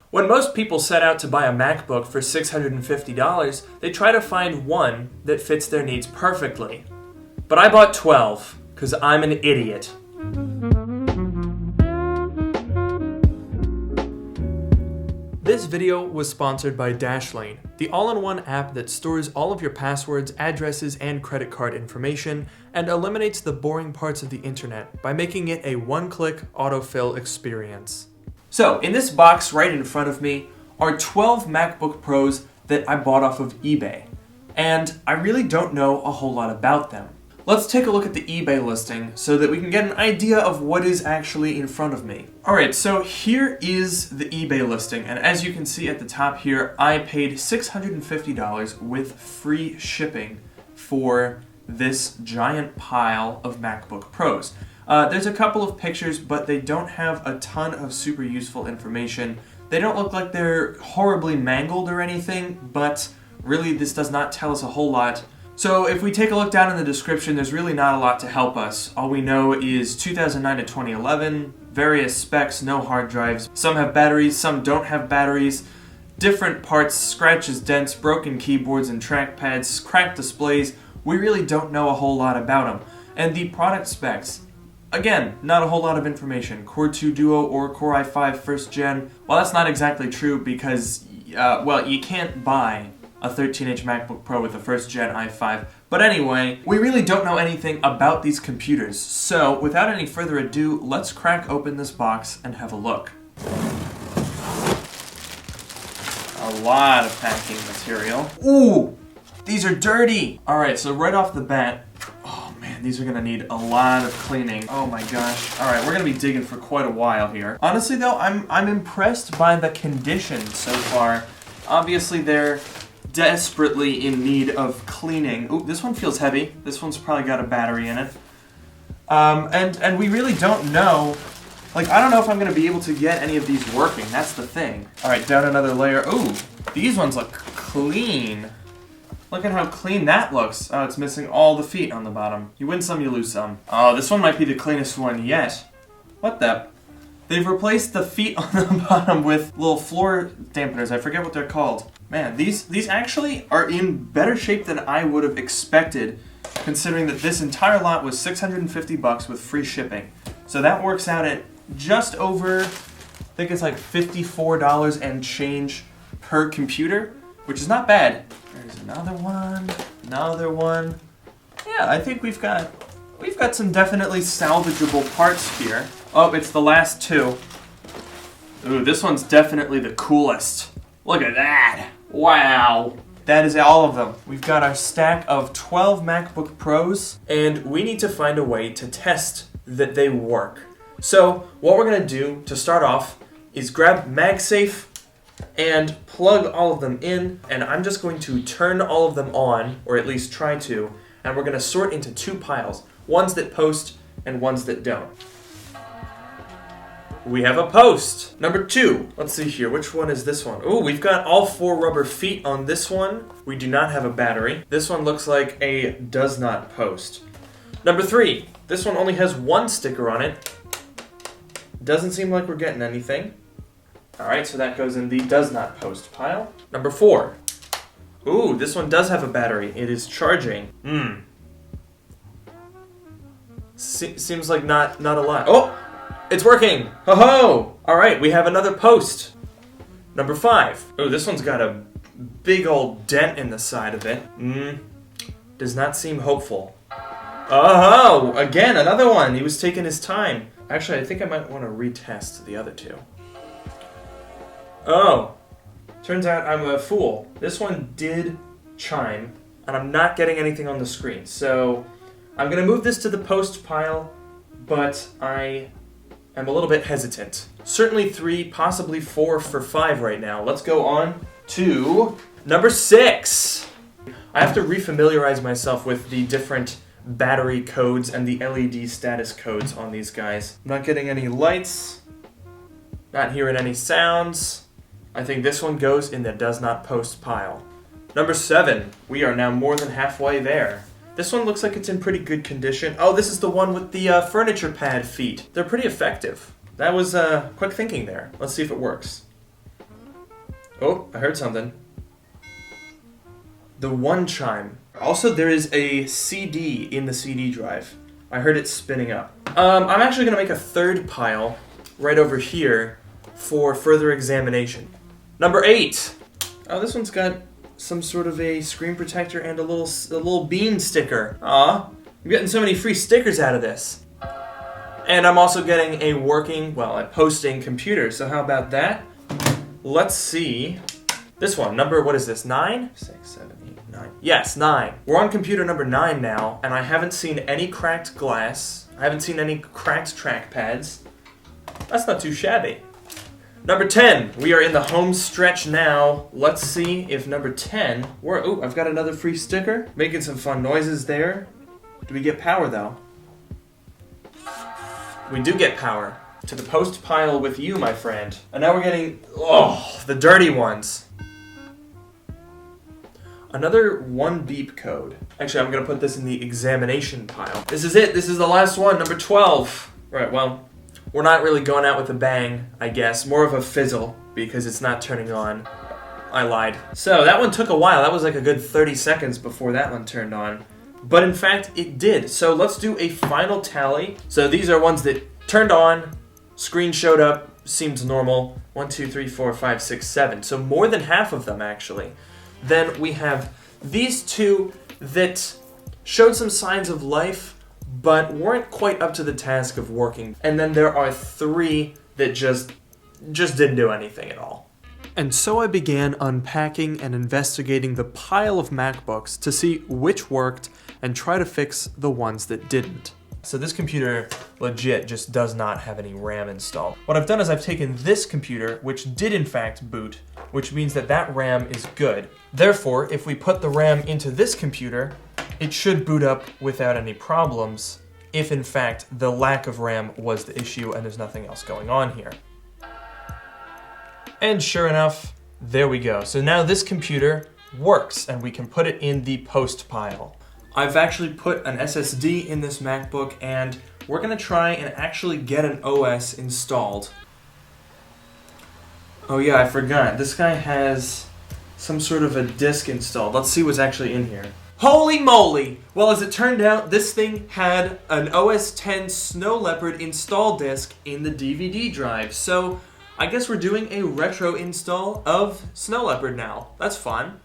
When most people set out to buy a MacBook for $650, they try to find one that fits their needs perfectly. But I bought 12, because I'm an idiot. This video was sponsored by Dashlane, the all-in-one app that stores all of your passwords, addresses, and credit card information, and eliminates the boring parts of the internet by making it a one-click autofill experience. So, in this box right in front of me are 12 MacBook Pros that I bought off of eBay, and I really don't know a whole lot about them. Let's take a look at the eBay listing so that we can get an idea of what is actually in front of me. Alright, so here is the eBay listing, and as you can see at the top here, I paid $650 with free shipping for this giant pile of MacBook Pros. There's a couple of pictures, but they don't have a ton of super useful information. They don't look like they're horribly mangled or anything, but really this does not tell us a whole lot. So if we take a look down in the description, there's really not a lot to help us. All we know is 2009 to 2011, various specs, no hard drives. Some have batteries, some don't have batteries, different parts, scratches, dents, broken keyboards and trackpads, cracked displays. We really don't know a whole lot about them. And the product specs, again, not a whole lot of information. Core 2 Duo or Core i5 first gen. Well, that's not exactly true because, you can't buy a 13-inch MacBook Pro with a first-gen i5. But anyway, we really don't know anything about these computers. So, without any further ado, let's crack open this box and have a look. A lot of packing material. Ooh! These are dirty! Alright, so right off the bat, oh man, these are gonna need a lot of cleaning. Oh my gosh. Alright, we're gonna be digging for quite a while here. Honestly though, I'm impressed by the condition so far. Obviously they're desperately in need of cleaning. Ooh, this one feels heavy. This one's probably got a battery in it. And we really don't know. Like, I don't know if I'm going to be able to get any of these working. That's the thing. Alright, down another layer. Ooh, these ones look clean. Look at how clean that looks. Oh, it's missing all the feet on the bottom. You win some, you lose some. Oh, this one might be the cleanest one yet. What the? They've replaced the feet on the bottom with little floor dampeners. I forget what they're called. Man, these actually are in better shape than I would have expected, considering that this entire lot was $650 with free shipping. So that works out at just over, I think it's like $54 and change per computer, which is not bad. There's another one, another one. Yeah, I think we've got some definitely salvageable parts here. Oh, it's the last two. Ooh, this one's definitely the coolest. Look at that. Wow. That is all of them. We've got our stack of 12 MacBook Pros, and we need to find a way to test that they work. So, what we're going to do to start off is grab MagSafe and plug all of them in, and I'm just going to turn all of them on, or at least try to, and we're going to sort into two piles, ones that post and ones that don't. We have a post. Number 2. Let's see here. Which one is this one? Ooh, we've got all 4 rubber feet on this one. We do not have a battery. This one looks like a does not post. Number 3. This one only has 1 sticker on it. Doesn't seem like we're getting anything. Alright, so that goes in the does not post pile. Number 4. Ooh, this one does have a battery. It is charging. Seems like not a lot. Oh! It's working! Ho-ho! Alright, we have another post. Number 5. Oh, this one's got a big old dent in the side of it. Does not seem hopeful. Oh, again, another one. He was taking his time. Actually, I think I might want to retest the other 2. Oh, turns out I'm a fool. This one did chime, and I'm not getting anything on the screen. So, I'm going to move this to the post pile, but I'm a little bit hesitant. Certainly 3, possibly 4 for 5 right now. Let's go on to number 6. I have to refamiliarize myself with the different battery codes and the LED status codes on these guys. I'm not getting any lights, not hearing any sounds. I think this one goes in the does not post pile. Number 7. We are now more than halfway there. This one looks like it's in pretty good condition. Oh, this is the one with the furniture pad feet. They're pretty effective. That was quick thinking there. Let's see if it works. Oh, I heard something. The one chime. Also, there is a CD in the CD drive. I heard it spinning up. I'm actually going to make a third pile right over here for further examination. Number 8. Oh, this one's got some sort of a screen protector and a little bean sticker. Aw, I'm getting so many free stickers out of this. And I'm also getting a working, well, a posting computer, so how about that? Let's see. This one, what is this, 9? 6, 7, 8, 9. Yes, 9. We're on computer number 9 now, and I haven't seen any cracked glass. I haven't seen any cracked trackpads. That's not too shabby. Number 10. We are in the home stretch now. Let's see if number 10... Oh, I've got another free sticker. Making some fun noises there. Do we get power, though? We do get power. To the post pile with you, my friend. And now we're getting... Oh, the dirty ones. Another 1 beep code. Actually, I'm going to put this in the examination pile. This is it. This is the last one, number 12. Right, well, we're not really going out with a bang, I guess. More of a fizzle, because it's not turning on. I lied. So, that one took a while. That was like a good 30 seconds before that one turned on. But in fact, it did. So, let's do a final tally. So, these are ones that turned on, screen showed up, seems normal. 1, 2, 3, 4, 5, 6, 7. So, more than half of them, actually. Then we have these 2 that showed some signs of life, but weren't quite up to the task of working. And then there are 3 that just didn't do anything at all. And so I began unpacking and investigating the pile of MacBooks to see which worked and try to fix the ones that didn't. So this computer legit just does not have any RAM installed. What I've done is I've taken this computer, which did in fact boot, which means that that RAM is good. Therefore, if we put the RAM into this computer, it should boot up without any problems, if in fact the lack of RAM was the issue and there's nothing else going on here. And sure enough, there we go. So now this computer works and we can put it in the post pile. I've actually put an SSD in this MacBook and we're gonna try and actually get an OS installed. Oh yeah, I forgot. This guy has some sort of a disk installed. Let's see what's actually in here. Holy moly! Well, as it turned out, this thing had an OS X Snow Leopard install disk in the DVD drive. So I guess we're doing a retro install of Snow Leopard now. That's fun.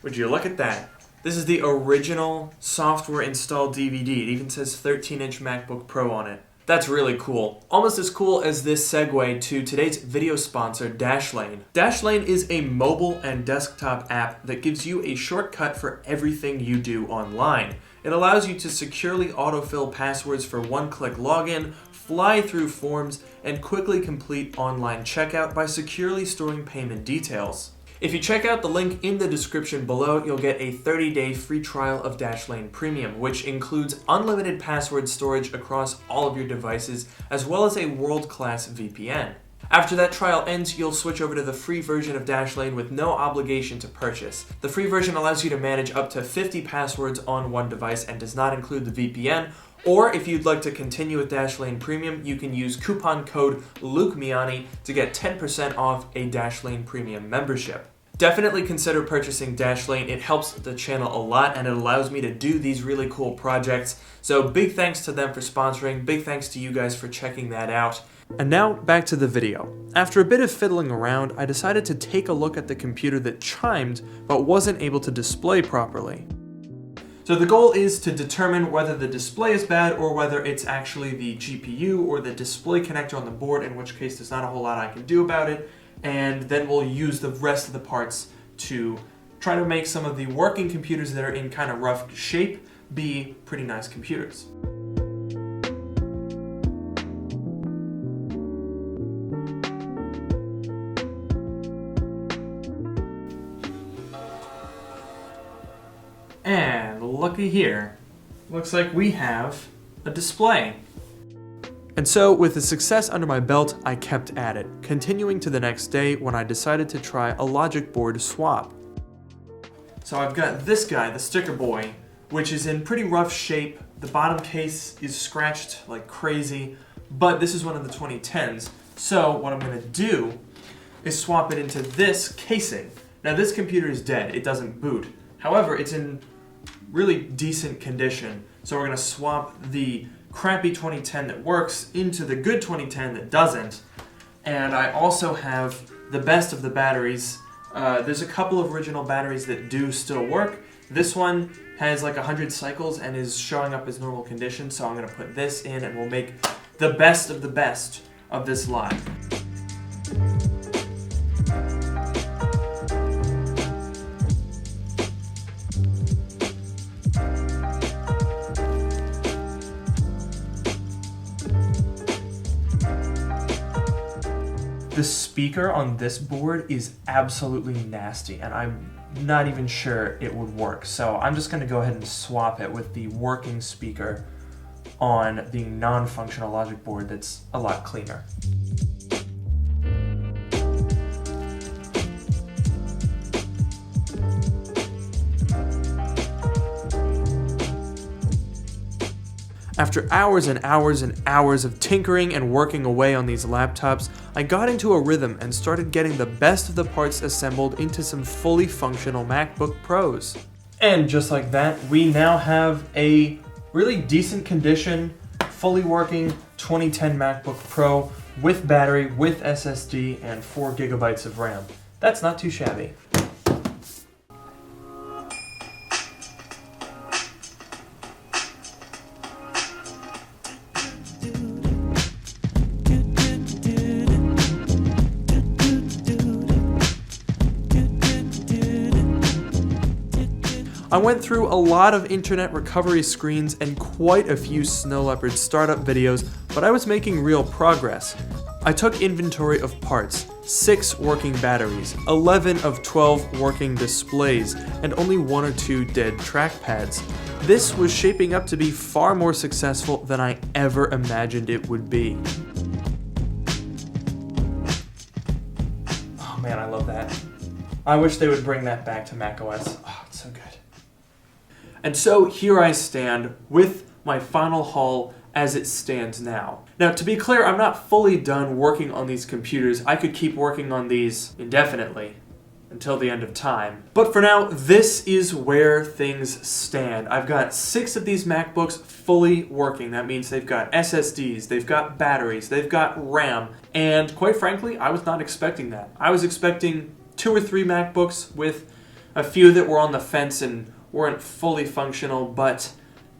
Would you look at that? This is the original software installed DVD. It even says 13-inch MacBook Pro on it. That's really cool. Almost as cool as this segue to today's video sponsor, Dashlane. Dashlane is a mobile and desktop app that gives you a shortcut for everything you do online. It allows you to securely autofill passwords for one-click login, fly through forms, and quickly complete online checkout by securely storing payment details. If you check out the link in the description below, you'll get a 30-day free trial of Dashlane Premium, which includes unlimited password storage across all of your devices, as well as a world-class VPN. After that trial ends, you'll switch over to the free version of Dashlane with no obligation to purchase. The free version allows you to manage up to 50 passwords on one device and does not include the VPN. Or if you'd like to continue with Dashlane Premium, you can use coupon code LukeMiani to get 10% off a Dashlane Premium membership. Definitely consider purchasing Dashlane. It helps the channel a lot and it allows me to do these really cool projects. So big thanks to them for sponsoring. Big thanks to you guys for checking that out. And now back to the video. After a bit of fiddling around, I decided to take a look at the computer that chimed but wasn't able to display properly. So the goal is to determine whether the display is bad or whether it's actually the GPU or the display connector on the board, in which case there's not a whole lot I can do about it. And then we'll use the rest of the parts to try to make some of the working computers that are in kind of rough shape be pretty nice computers. And looky here, looks like we have a display. And so, with the success under my belt, I kept at it, continuing to the next day when I decided to try a logic board swap. So I've got this guy, the sticker boy, which is in pretty rough shape. The bottom case is scratched like crazy, but this is one of the 2010s. So what I'm gonna do is swap it into this casing. Now this computer is dead, it doesn't boot. However, it's in really decent condition. So we're gonna swap the crappy 2010 that works into the good 2010 that doesn't. And I also have the best of the batteries. There's a couple of original batteries that do still work. This one has like 100 cycles and is showing up as normal condition, so I'm gonna put this in and we'll make the best of this lot. The speaker on this board is absolutely nasty, and I'm not even sure it would work. So I'm just going to go ahead and swap it with the working speaker on the non-functional logic board that's a lot cleaner. After hours and hours and hours of tinkering and working away on these laptops, I got into a rhythm and started getting the best of the parts assembled into some fully functional MacBook Pros. And just like that, we now have a really decent condition, fully working 2010 MacBook Pro with battery, with SSD, and 4 gigabytes of RAM. That's not too shabby. I went through a lot of internet recovery screens and quite a few Snow Leopard startup videos, but I was making real progress. I took inventory of parts, 6 working batteries, 11 of 12 working displays, and only 1 or 2 dead trackpads. This was shaping up to be far more successful than I ever imagined it would be. Oh man, I love that. I wish they would bring that back to macOS. Oh, it's so good. And so here I stand with my final haul as it stands now. Now, to be clear, I'm not fully done working on these computers. I could keep working on these indefinitely until the end of time. But for now, this is where things stand. I've got 6 of these MacBooks fully working. That means they've got SSDs, they've got batteries, they've got RAM, and quite frankly, I was not expecting that. I was expecting 2 or 3 MacBooks with a few that were on the fence and weren't fully functional, but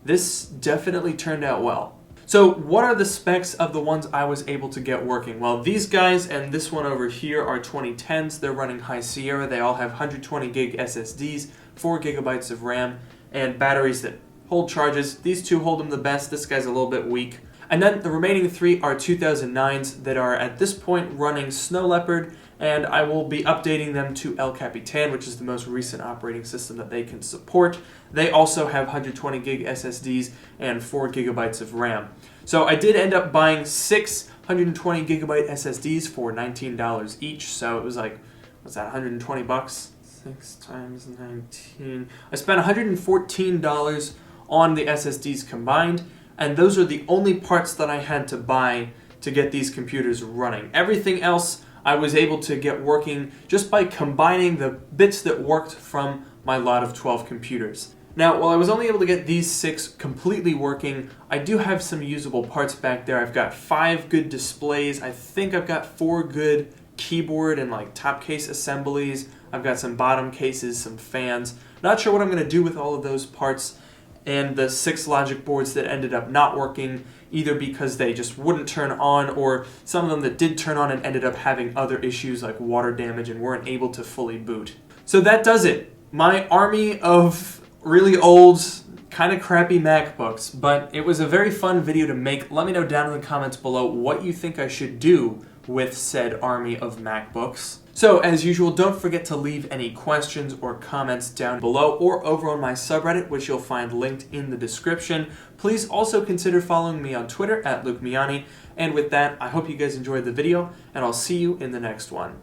this definitely turned out well. So what are the specs of the ones I was able to get working? Well, these guys and this one over here are 2010s. They're running High Sierra. They all have 120 gig SSDs, 4 gigabytes of RAM, and batteries that hold charges. These 2 hold them the best. This guy's a little bit weak. And then the remaining 3 are 2009s that are at this point running Snow Leopard, and I will be updating them to El Capitan, which is the most recent operating system that they can support. They also have 120 gig SSDs and 4 gigabytes of RAM. So I did end up buying 6 120 gigabyte SSDs for $19 each, so it was like, what's that, 120 bucks? 6 times 19. I spent $114 on the SSDs combined, and those are the only parts that I had to buy to get these computers running. Everything else I was able to get working just by combining the bits that worked from my lot of 12 computers. Now, while I was only able to get these 6 completely working, I do have some usable parts back there. I've got 5 good displays. I think I've got 4 good keyboard and like top case assemblies. I've got some bottom cases, some fans. Not sure what I'm going to do with all of those parts, and the 6 logic boards that ended up not working, either because they just wouldn't turn on, or some of them that did turn on and ended up having other issues like water damage and weren't able to fully boot. So that does it. My army of really old, kind of crappy MacBooks, but it was a very fun video to make. Let me know down in the comments below what you think I should do with said army of MacBooks. So, as usual, don't forget to leave any questions or comments down below or over on my subreddit, which you'll find linked in the description. Please also consider following me on Twitter @LukeMiani. And with that, I hope you guys enjoyed the video, and I'll see you in the next one.